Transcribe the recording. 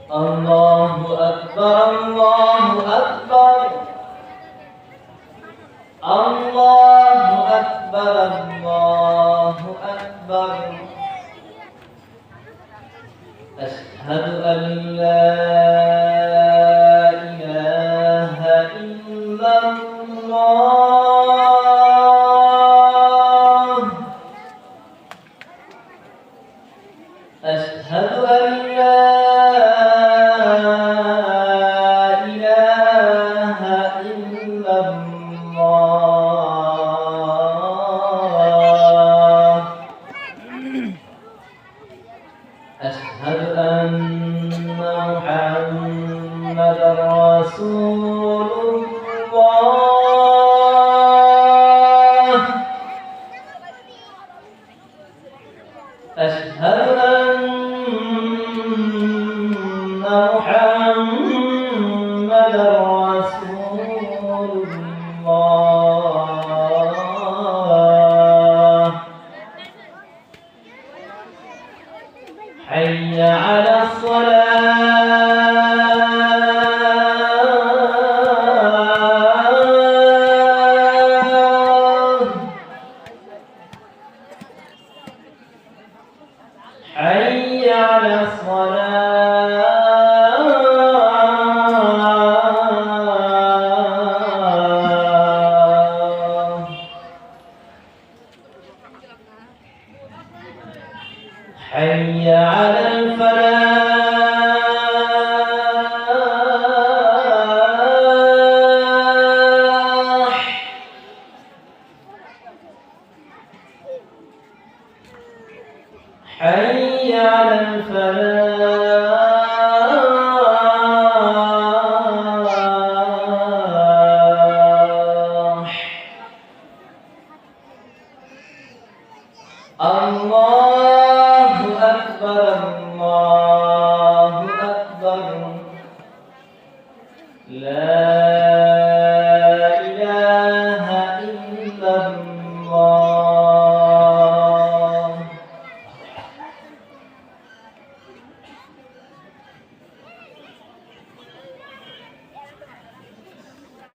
الله أكبر الله أكبر الله أكبر الله أكبر. أشهد أن لا إله إلا الله. أشهد أن لا إله إلا الله. أشهد أن محمدًا رسول الله. أشهد أن محمدًا رسول الله. حي على الصلاة. حي على الصلاة. حي على الفلاح. حي على الفلاح. الله أكبر الله أكبر. لا